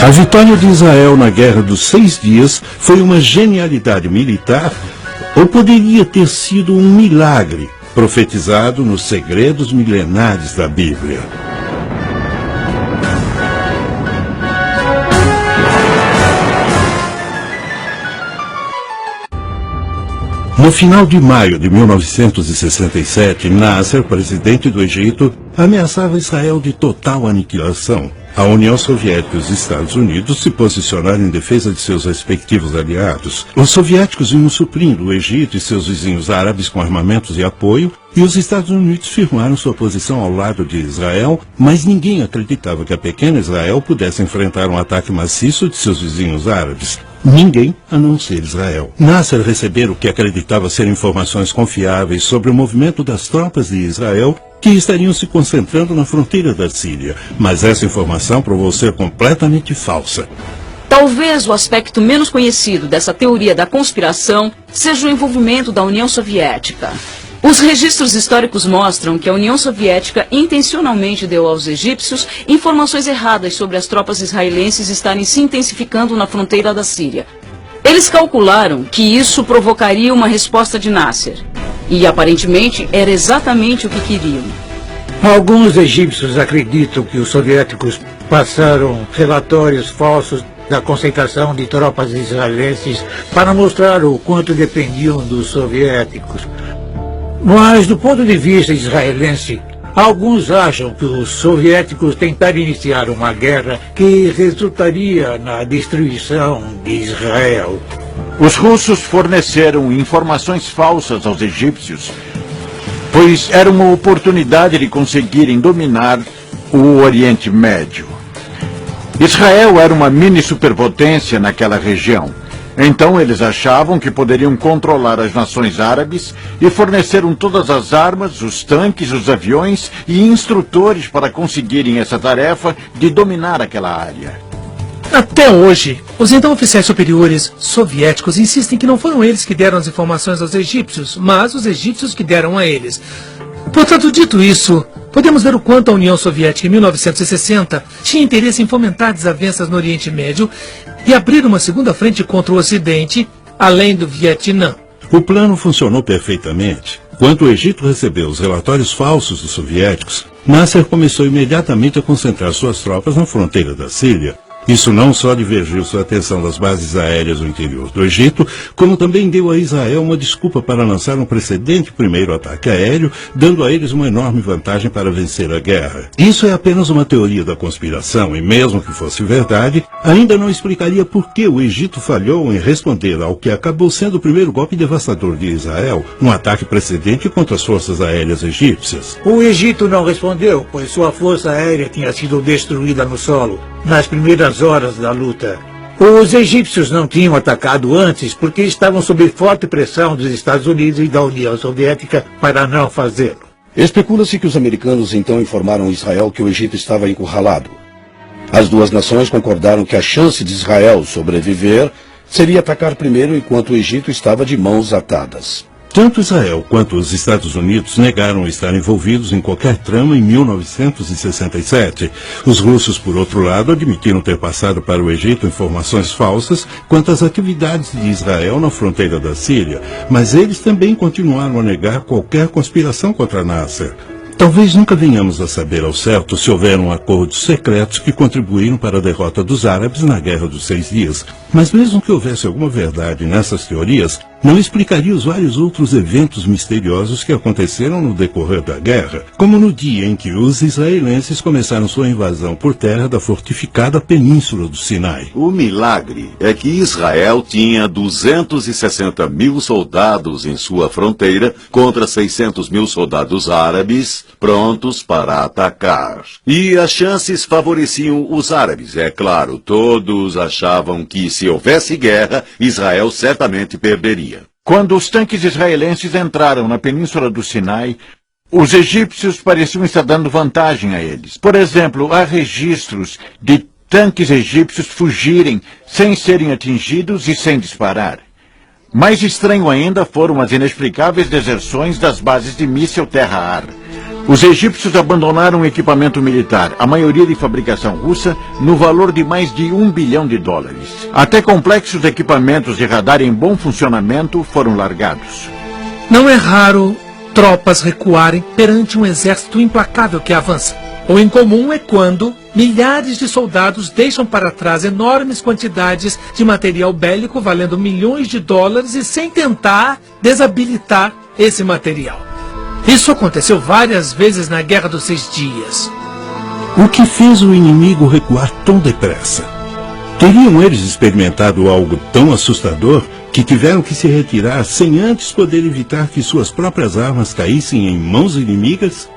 A vitória de Israel na Guerra dos 6 Dias foi uma genialidade militar ou poderia ter sido um milagre profetizado nos segredos milenares da Bíblia. No final de maio de 1967, Nasser, presidente do Egito, ameaçava Israel de total aniquilação. A União Soviética e os Estados Unidos se posicionaram em defesa de seus respectivos aliados. Os soviéticos vinham suprindo o Egito e seus vizinhos árabes com armamentos e apoio, e os Estados Unidos firmaram sua posição ao lado de Israel, mas ninguém acreditava que a pequena Israel pudesse enfrentar um ataque maciço de seus vizinhos árabes. Ninguém, a não ser Israel. Nasser recebera o que acreditava ser informações confiáveis sobre o movimento das tropas de Israel que estariam se concentrando na fronteira da Síria, mas essa informação provou ser completamente falsa. Talvez o aspecto menos conhecido dessa teoria da conspiração seja o envolvimento da União Soviética. Os registros históricos mostram que a União Soviética intencionalmente deu aos egípcios informações erradas sobre as tropas israelenses estarem se intensificando na fronteira da Síria. Eles calcularam que isso provocaria uma resposta de Nasser. E, aparentemente, era exatamente o que queriam. Alguns egípcios acreditam que os soviéticos passaram relatórios falsos da concentração de tropas israelenses para mostrar o quanto dependiam dos soviéticos. Mas, do ponto de vista israelense, alguns acham que os soviéticos tentaram iniciar uma guerra que resultaria na destruição de Israel. Os russos forneceram informações falsas aos egípcios, pois era uma oportunidade de conseguirem dominar o Oriente Médio. Israel era uma mini superpotência naquela região. Então eles achavam que poderiam controlar as nações árabes e forneceram todas as armas, os tanques, os aviões e instrutores para conseguirem essa tarefa de dominar aquela área. Até hoje, os então oficiais superiores soviéticos insistem que não foram eles que deram as informações aos egípcios, mas os egípcios que deram a eles. Portanto, dito isso, podemos ver o quanto a União Soviética, em 1960, tinha interesse em fomentar desavenças no Oriente Médio e abrir uma segunda frente contra o Ocidente, além do Vietnã. O plano funcionou perfeitamente. Quando o Egito recebeu os relatórios falsos dos soviéticos, Nasser começou imediatamente a concentrar suas tropas na fronteira da Síria. Isso não só divergiu sua atenção das bases aéreas no interior do Egito, como também deu a Israel uma desculpa para lançar um precedente primeiro ataque aéreo, dando a eles uma enorme vantagem para vencer a guerra. Isso é apenas uma teoria da conspiração, e mesmo que fosse verdade, ainda não explicaria por que o Egito falhou em responder ao que acabou sendo o primeiro golpe devastador de Israel, um ataque precedente contra as forças aéreas egípcias. O Egito não respondeu, pois sua força aérea tinha sido destruída no solo nas primeiras horas da luta. Os egípcios não tinham atacado antes porque estavam sob forte pressão dos Estados Unidos e da União Soviética para não fazê-lo. Especula-se que os americanos então informaram Israel que o Egito estava encurralado. As duas nações concordaram que a chance de Israel sobreviver seria atacar primeiro enquanto o Egito estava de mãos atadas. Tanto Israel quanto os Estados Unidos negaram estar envolvidos em qualquer trama em 1967. Os russos, por outro lado, admitiram ter passado para o Egito informações falsas quanto às atividades de Israel na fronteira da Síria, mas eles também continuaram a negar qualquer conspiração contra Nasser. Talvez nunca venhamos a saber ao certo se houveram acordos secretos que contribuíram para a derrota dos árabes na Guerra dos 6 Dias. Mas mesmo que houvesse alguma verdade nessas teorias, não explicaria os vários outros eventos misteriosos que aconteceram no decorrer da guerra, como no dia em que os israelenses começaram sua invasão por terra da fortificada Península do Sinai. O milagre é que Israel tinha 260 mil soldados em sua fronteira contra 600 mil soldados árabes prontos para atacar. E as chances favoreciam os árabes, é claro. Todos achavam que se houvesse guerra, Israel certamente perderia. Quando os tanques israelenses entraram na Península do Sinai, os egípcios pareciam estar dando vantagem a eles. Por exemplo, há registros de tanques egípcios fugirem sem serem atingidos e sem disparar. Mais estranho ainda foram as inexplicáveis deserções das bases de míssil terra-ar. Os egípcios abandonaram o equipamento militar, a maioria de fabricação russa, no valor de mais de $1 bilhão. Até complexos equipamentos de radar em bom funcionamento foram largados. Não é raro tropas recuarem perante um exército implacável que avança. O incomum é quando milhares de soldados deixam para trás enormes quantidades de material bélico valendo milhões de dólares e sem tentar desabilitar esse material. Isso aconteceu várias vezes na Guerra dos 6 Dias. O que fez o inimigo recuar tão depressa? Teriam eles experimentado algo tão assustador que tiveram que se retirar sem antes poder evitar que suas próprias armas caíssem em mãos inimigas?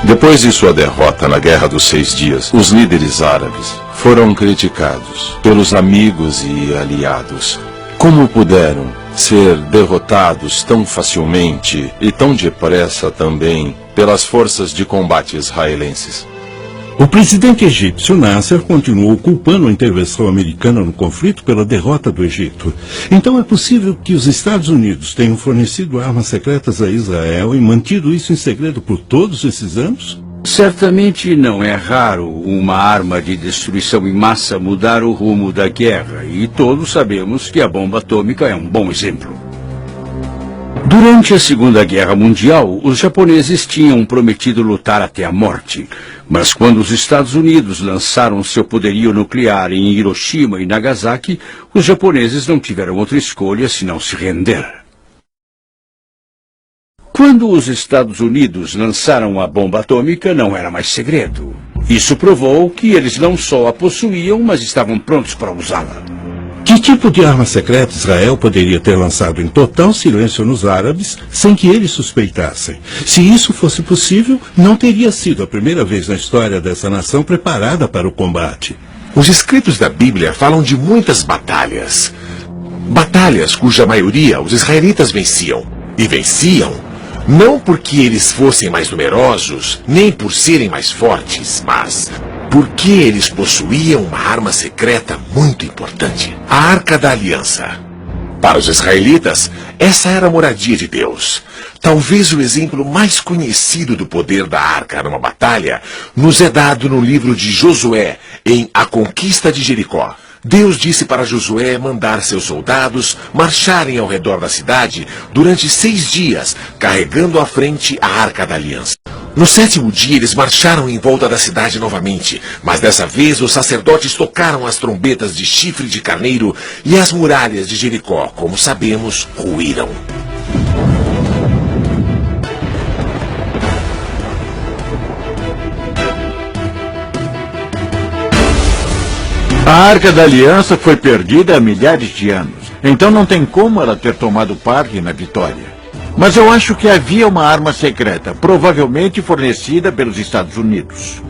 Depois de sua derrota na Guerra dos 6 Dias, os líderes árabes foram criticados pelos amigos e aliados. Como puderam ser derrotados tão facilmente e tão depressa também pelas forças de combate israelenses? O presidente egípcio Nasser continuou culpando a intervenção americana no conflito pela derrota do Egito. Então é possível que os Estados Unidos tenham fornecido armas secretas a Israel e mantido isso em segredo por todos esses anos? Certamente não é raro uma arma de destruição em massa mudar o rumo da guerra, e todos sabemos que a bomba atômica é um bom exemplo. Durante a Segunda Guerra Mundial, os japoneses tinham prometido lutar até a morte. Mas quando os Estados Unidos lançaram seu poderio nuclear em Hiroshima e Nagasaki, os japoneses não tiveram outra escolha senão se render. Quando os Estados Unidos lançaram a bomba atômica, não era mais segredo. Isso provou que eles não só a possuíam, mas estavam prontos para usá-la. Que tipo de arma secreta Israel poderia ter lançado em total silêncio nos árabes, sem que eles suspeitassem? Se isso fosse possível, não teria sido a primeira vez na história dessa nação preparada para o combate. Os escritos da Bíblia falam de muitas batalhas. Batalhas cuja maioria os israelitas venciam. E venciam não porque eles fossem mais numerosos, nem por serem mais fortes, mas porque eles possuíam uma arma secreta muito importante, a Arca da Aliança. Para os israelitas, essa era a moradia de Deus. Talvez o exemplo mais conhecido do poder da Arca numa batalha nos é dado no livro de Josué, em A Conquista de Jericó. Deus disse para Josué mandar seus soldados marcharem ao redor da cidade durante 6 dias, carregando à frente a Arca da Aliança. No 7º dia, eles marcharam em volta da cidade novamente, mas dessa vez os sacerdotes tocaram as trombetas de chifre de carneiro e as muralhas de Jericó, como sabemos, ruíram. A Arca da Aliança foi perdida há milhares de anos, então não tem como ela ter tomado parte na vitória. Mas eu acho que havia uma arma secreta, provavelmente fornecida pelos Estados Unidos.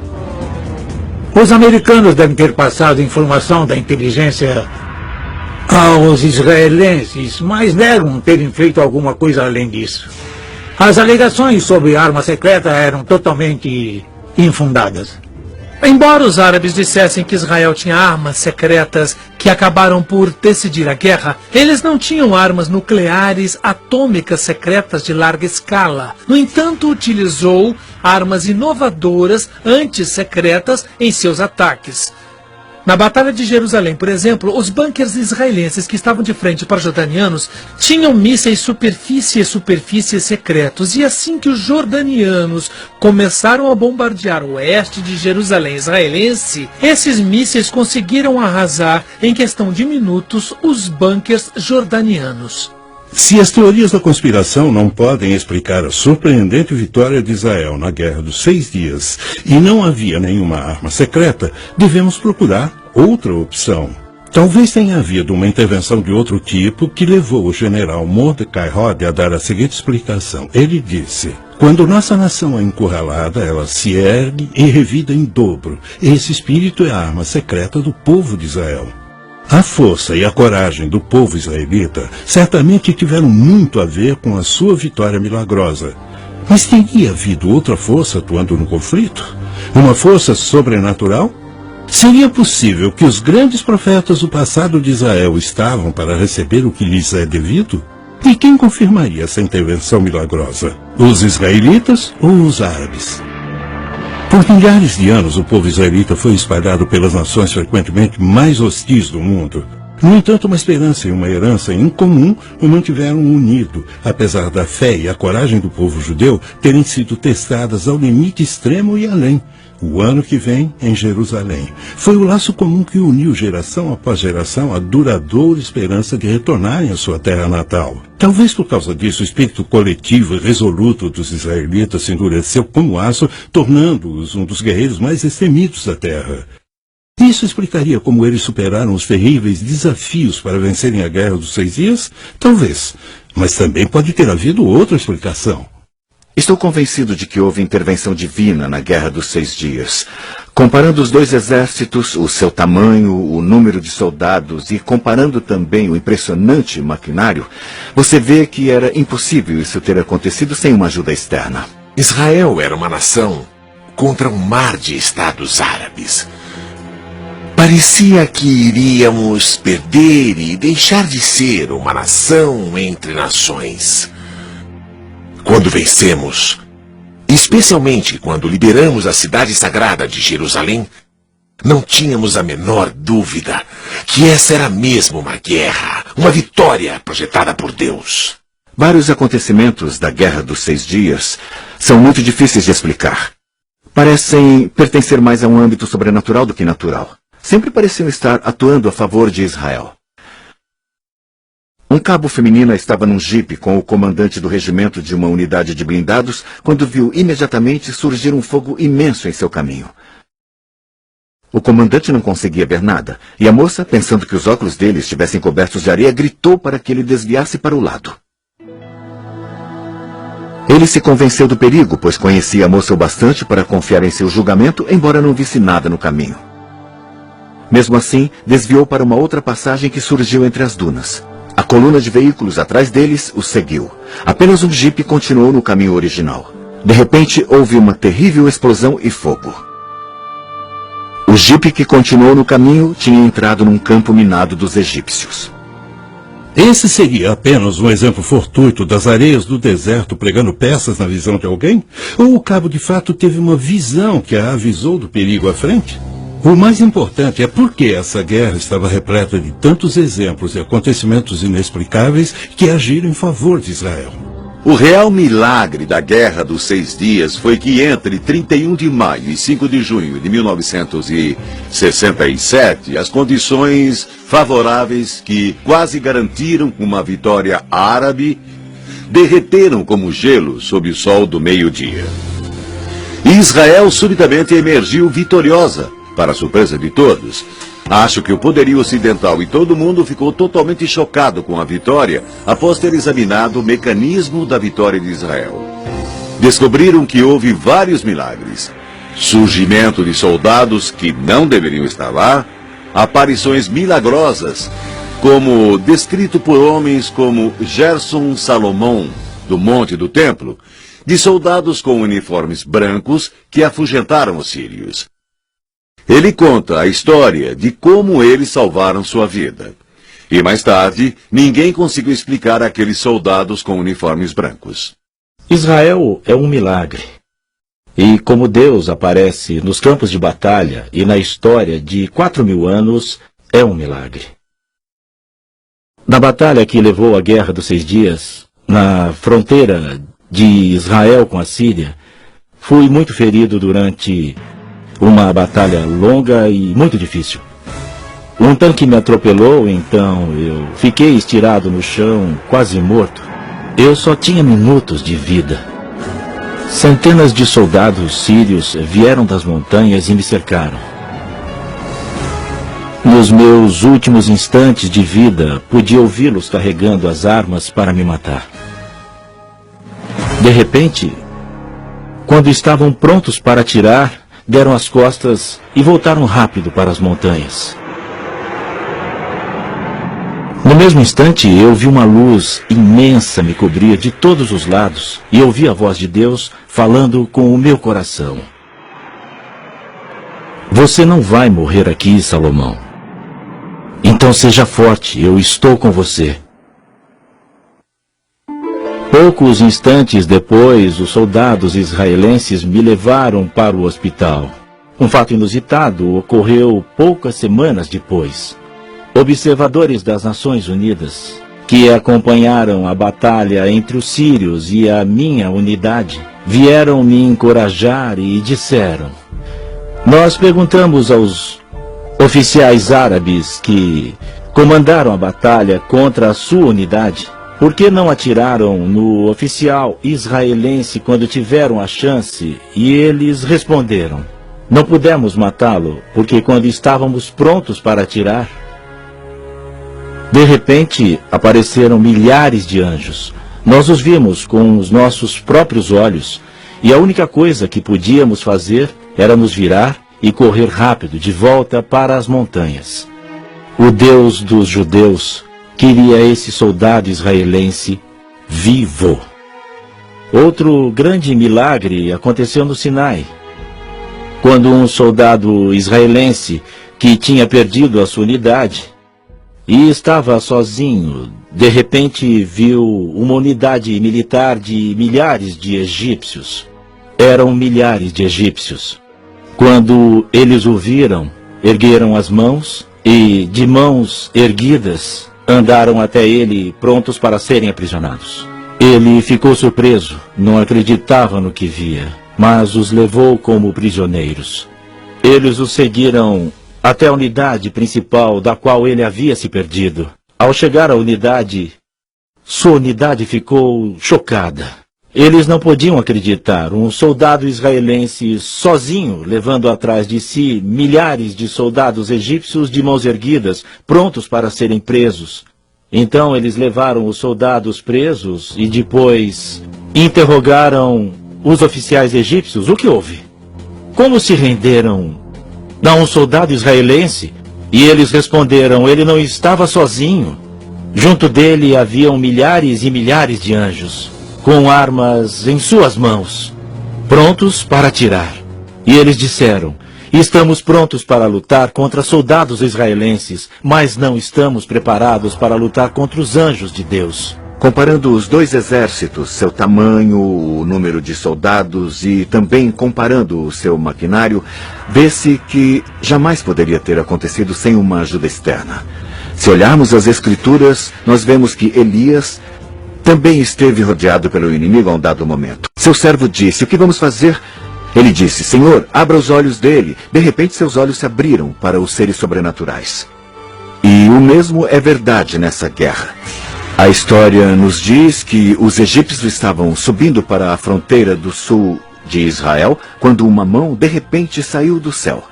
Os americanos devem ter passado informação da inteligência aos israelenses, mas negam terem feito alguma coisa além disso. As alegações sobre arma secreta eram totalmente infundadas. Embora os árabes dissessem que Israel tinha armas secretas que acabaram por decidir a guerra, eles não tinham armas nucleares atômicas secretas de larga escala. No entanto, utilizou armas inovadoras antissecretas em seus ataques. Na Batalha de Jerusalém, por exemplo, os bunkers israelenses que estavam de frente para os jordanianos tinham mísseis superfície secretos. E assim que os jordanianos começaram a bombardear o oeste de Jerusalém israelense, esses mísseis conseguiram arrasar, em questão de minutos, os bunkers jordanianos. Se as teorias da conspiração não podem explicar a surpreendente vitória de Israel na Guerra dos 6 Dias e não havia nenhuma arma secreta, devemos procurar outra opção. Talvez tenha havido uma intervenção de outro tipo que levou o general Mordecai Rode a dar a seguinte explicação. Ele disse: quando nossa nação é encurralada, ela se ergue e revida em dobro. Esse espírito é a arma secreta do povo de Israel. A força e a coragem do povo israelita certamente tiveram muito a ver com a sua vitória milagrosa. Mas teria havido outra força atuando no conflito? Uma força sobrenatural? Seria possível que os grandes profetas do passado de Israel estavam para receber o que lhes é devido? E quem confirmaria essa intervenção milagrosa? Os israelitas ou os árabes? Por milhares de anos, o povo israelita foi espalhado pelas nações frequentemente mais hostis do mundo. No entanto, uma esperança e uma herança em comum o mantiveram unido, apesar da fé e a coragem do povo judeu terem sido testadas ao limite extremo e além. O ano que vem, em Jerusalém. Foi o laço comum que uniu geração após geração a duradoura esperança de retornarem à sua terra natal. Talvez por causa disso, o espírito coletivo e resoluto dos israelitas se endureceu como aço, tornando-os um dos guerreiros mais destemidos da terra. Isso explicaria como eles superaram os terríveis desafios para vencerem a Guerra dos 6 Dias? Talvez. Mas também pode ter havido outra explicação. Estou convencido de que houve intervenção divina na Guerra dos 6 Dias. Comparando os dois exércitos, o seu tamanho, o número de soldados e comparando também o impressionante maquinário, você vê que era impossível isso ter acontecido sem uma ajuda externa. Israel era uma nação contra um mar de estados árabes. Parecia que iríamos perder e deixar de ser uma nação entre nações. Quando vencemos, especialmente quando liberamos a cidade sagrada de Jerusalém, não tínhamos a menor dúvida que essa era mesmo uma guerra, uma vitória projetada por Deus. Vários acontecimentos da Guerra dos 6 Dias são muito difíceis de explicar. Parecem pertencer mais a um âmbito sobrenatural do que natural. Sempre pareciam estar atuando a favor de Israel. Um cabo feminino estava num jipe com o comandante do regimento de uma unidade de blindados quando viu imediatamente surgir um fogo imenso em seu caminho. O comandante não conseguia ver nada, e a moça, pensando que os óculos dele estivessem cobertos de areia, gritou para que ele desviasse para o lado. Ele se convenceu do perigo, pois conhecia a moça o bastante para confiar em seu julgamento, embora não visse nada no caminho. Mesmo assim, desviou para uma outra passagem que surgiu entre as dunas. A coluna de veículos atrás deles o seguiu. Apenas um jipe continuou no caminho original. De repente, houve uma terrível explosão e fogo. O jipe que continuou no caminho tinha entrado num campo minado dos egípcios. Esse seria apenas um exemplo fortuito das areias do deserto pregando peças na visão de alguém? Ou o cabo de fato teve uma visão que a avisou do perigo à frente? O mais importante é por que essa guerra estava repleta de tantos exemplos e acontecimentos inexplicáveis que agiram em favor de Israel. O real milagre da Guerra dos 6 Dias foi que entre 31 de maio e 5 de junho de 1967, as condições favoráveis que quase garantiram uma vitória árabe derreteram como gelo sob o sol do meio-dia. E Israel subitamente emergiu vitoriosa. Para a surpresa de todos, acho que o poderio ocidental e todo mundo ficou totalmente chocado com a vitória após ter examinado o mecanismo da vitória de Israel. Descobriram que houve vários milagres. Surgimento de soldados que não deveriam estar lá, aparições milagrosas, como descrito por homens como Gerson Salomão, do Monte do Templo, de soldados com uniformes brancos que afugentaram os sírios. Ele conta a história de como eles salvaram sua vida. E mais tarde, ninguém conseguiu explicar aqueles soldados com uniformes brancos. Israel é um milagre. E como Deus aparece nos campos de batalha e na história de 4.000 anos, é um milagre. Na batalha que levou à Guerra dos 6 Dias, na fronteira de Israel com a Síria, fui muito ferido durante uma batalha longa e muito difícil. Um tanque me atropelou, então eu fiquei estirado no chão, quase morto. Eu só tinha minutos de vida. Centenas de soldados sírios vieram das montanhas e me cercaram. Nos meus últimos instantes de vida, pude ouvi-los carregando as armas para me matar. De repente, quando estavam prontos para atirar, deram as costas e voltaram rápido para as montanhas. No mesmo instante, eu vi uma luz imensa me cobrir de todos os lados e ouvi a voz de Deus falando com o meu coração. Você não vai morrer aqui, Salomão. Então seja forte, eu estou com você. Poucos instantes depois, os soldados israelenses me levaram para o hospital. Um fato inusitado ocorreu poucas semanas depois. Observadores das Nações Unidas, que acompanharam a batalha entre os sírios e a minha unidade, vieram me encorajar e disseram: nós perguntamos aos oficiais árabes que comandaram a batalha contra a sua unidade por que não atiraram no oficial israelense quando tiveram a chance, e eles responderam: não pudemos matá-lo porque quando estávamos prontos para atirar, de repente apareceram milhares de anjos. Nós os vimos com os nossos próprios olhos, e a única coisa que podíamos fazer era nos virar e correr rápido de volta para as montanhas. O Deus dos judeus queria esse soldado israelense vivo. Outro grande milagre aconteceu no Sinai, quando um soldado israelense que tinha perdido a sua unidade e estava sozinho, de repente viu uma unidade militar de milhares de egípcios. Eram milhares de egípcios. Quando eles o viram, ergueram as mãos e, de mãos erguidas, andaram até ele, prontos para serem aprisionados. Ele ficou surpreso, não acreditava no que via, mas os levou como prisioneiros. Eles os seguiram até a unidade principal da qual ele havia se perdido. Ao chegar à unidade, sua unidade ficou chocada. Eles não podiam acreditar. Um soldado israelense sozinho, levando atrás de si milhares de soldados egípcios de mãos erguidas, prontos para serem presos. Então eles levaram os soldados presos e depois interrogaram os oficiais egípcios. O que houve? Como se renderam a um soldado israelense? E eles responderam: ele não estava sozinho. Junto dele haviam milhares e milhares de anjos, com armas em suas mãos, prontos para atirar. E eles disseram: estamos prontos para lutar contra soldados israelenses, mas não estamos preparados para lutar contra os anjos de Deus. Comparando os dois exércitos, seu tamanho, o número de soldados e também comparando o seu maquinário, vê-se que jamais poderia ter acontecido sem uma ajuda externa. Se olharmos as Escrituras, nós vemos que Elias também esteve rodeado pelo inimigo a um dado momento. Seu servo disse: o que vamos fazer? Ele disse: Senhor, abra os olhos dele. De repente seus olhos se abriram para os seres sobrenaturais. E o mesmo é verdade nessa guerra. A história nos diz que os egípcios estavam subindo para a fronteira do sul de Israel quando uma mão de repente saiu do céu.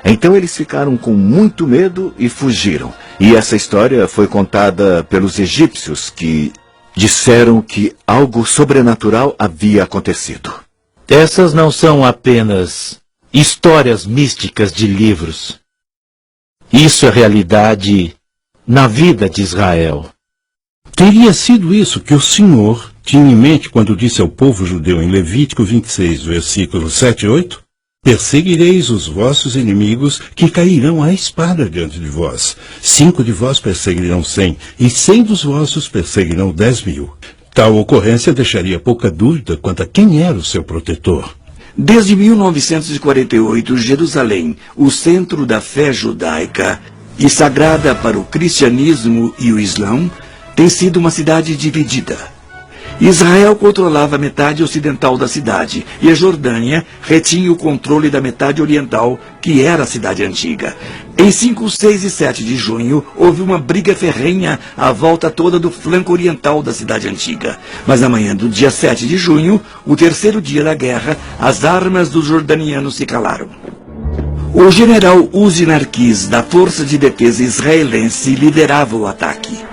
Então eles ficaram com muito medo e fugiram. E essa história foi contada pelos egípcios, que disseram que algo sobrenatural havia acontecido. Essas não são apenas histórias místicas de livros. Isso é realidade na vida de Israel. Teria sido isso que o Senhor tinha em mente quando disse ao povo judeu em Levítico 26, versículos 7 e 8? Perseguireis os vossos inimigos, que cairão à espada diante de vós. 5 de vós perseguirão 100, e 100 dos vossos perseguirão 10.000. Tal ocorrência deixaria pouca dúvida quanto a quem era o seu protetor. Desde 1948, Jerusalém, o centro da fé judaica e sagrada para o cristianismo e o islã, tem sido uma cidade dividida. Israel controlava a metade ocidental da cidade e a Jordânia retinha o controle da metade oriental, que era a cidade antiga. Em 5, 6 e 7 de junho, houve uma briga ferrenha à volta toda do flanco oriental da cidade antiga. Mas na manhã do dia 7 de junho, o terceiro dia da guerra, as armas dos jordanianos se calaram. O general Uzi Narquis, da Força de Defesa Israelense, liderava o ataque.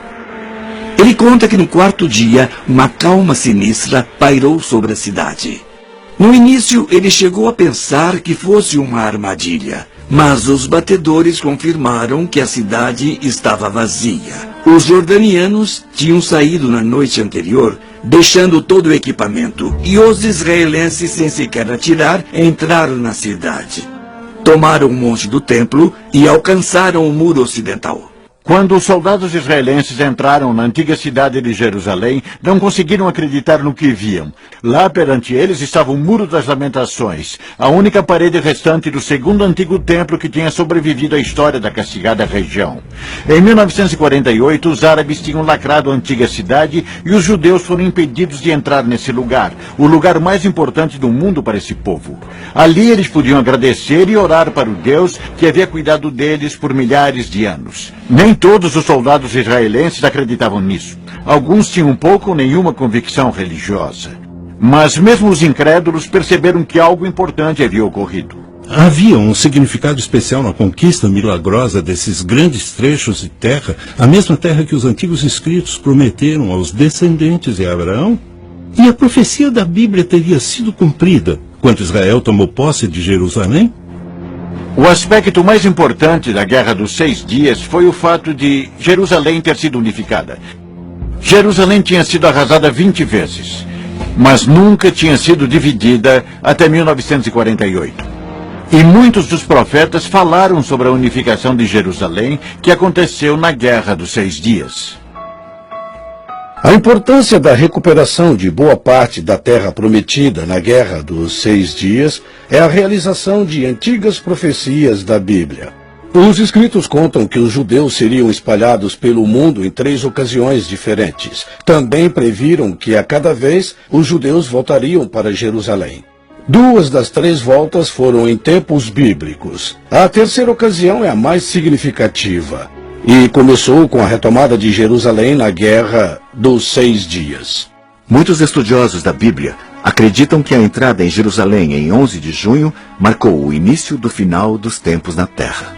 Ele conta que no quarto dia, uma calma sinistra pairou sobre a cidade. No início, ele chegou a pensar que fosse uma armadilha, mas os batedores confirmaram que a cidade estava vazia. Os jordanianos tinham saído na noite anterior, deixando todo o equipamento, e os israelenses, sem sequer atirar, entraram na cidade. Tomaram o monte do templo e alcançaram o muro ocidental. Quando os soldados israelenses entraram na antiga cidade de Jerusalém, não conseguiram acreditar no que viam. Lá perante eles estava o Muro das Lamentações, a única parede restante do segundo antigo templo que tinha sobrevivido à história da castigada região. Em 1948, os árabes tinham lacrado a antiga cidade e os judeus foram impedidos de entrar nesse lugar, o lugar mais importante do mundo para esse povo. Ali eles podiam agradecer e orar para o Deus que havia cuidado deles por milhares de anos. Nem todos os soldados israelenses acreditavam nisso. Alguns tinham pouco ou nenhuma convicção religiosa. Mas mesmo os incrédulos perceberam que algo importante havia ocorrido. Havia um significado especial na conquista milagrosa desses grandes trechos de terra, a mesma terra que os antigos escritos prometeram aos descendentes de Abraão? E a profecia da Bíblia teria sido cumprida quando Israel tomou posse de Jerusalém? O aspecto mais importante da Guerra dos 6 Dias foi o fato de Jerusalém ter sido unificada. Jerusalém tinha sido arrasada 20 vezes, mas nunca tinha sido dividida até 1948. E muitos dos profetas falaram sobre a unificação de Jerusalém que aconteceu na Guerra dos 6 Dias. A importância da recuperação de boa parte da terra prometida na Guerra dos 6 Dias é a realização de antigas profecias da Bíblia. Os escritos contam que os judeus seriam espalhados pelo mundo em 3 ocasiões diferentes. Também previram que a cada vez os judeus voltariam para Jerusalém. 2 das 3 voltas foram em tempos bíblicos. A terceira ocasião é a mais significativa e começou com a retomada de Jerusalém na Guerra dos 6 Dias. Muitos estudiosos da Bíblia acreditam que a entrada em Jerusalém em 11 de junho marcou o início do final dos tempos na Terra.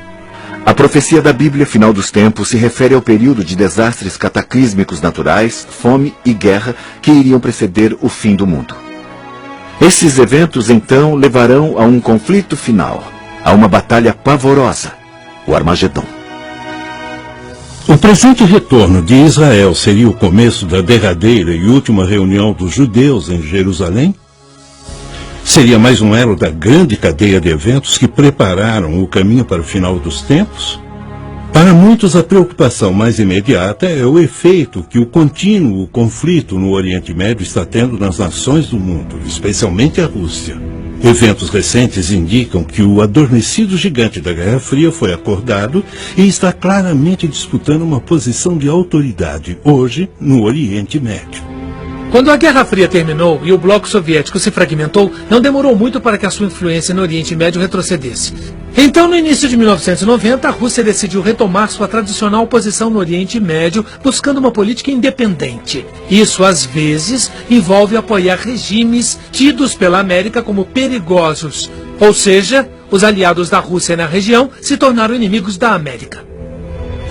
A profecia da Bíblia, final dos tempos, se refere ao período de desastres cataclísmicos naturais, fome e guerra que iriam preceder o fim do mundo. Esses eventos, então, levarão a um conflito final, a uma batalha pavorosa, o Armagedon. O presente retorno de Israel seria o começo da derradeira e última reunião dos judeus em Jerusalém? Seria mais um elo da grande cadeia de eventos que prepararam o caminho para o final dos tempos? Para muitos, a preocupação mais imediata é o efeito que o contínuo conflito no Oriente Médio está tendo nas nações do mundo, especialmente a Rússia. Eventos recentes indicam que o adormecido gigante da Guerra Fria foi acordado e está claramente disputando uma posição de autoridade hoje no Oriente Médio. Quando a Guerra Fria terminou e o bloco soviético se fragmentou, não demorou muito para que a sua influência no Oriente Médio retrocedesse. Então, no início de 1990, a Rússia decidiu retomar sua tradicional posição no Oriente Médio, buscando uma política independente. Isso, às vezes, envolve apoiar regimes tidos pela América como perigosos. Ou seja, os aliados da Rússia na região se tornaram inimigos da América.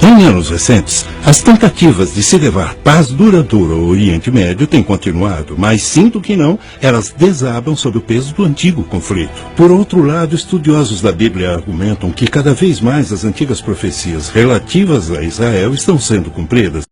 Em anos recentes, as tentativas de se levar paz duradoura ao Oriente Médio têm continuado, mas sinto que não, elas desabam sob o peso do antigo conflito. Por outro lado, estudiosos da Bíblia argumentam que cada vez mais as antigas profecias relativas a Israel estão sendo cumpridas.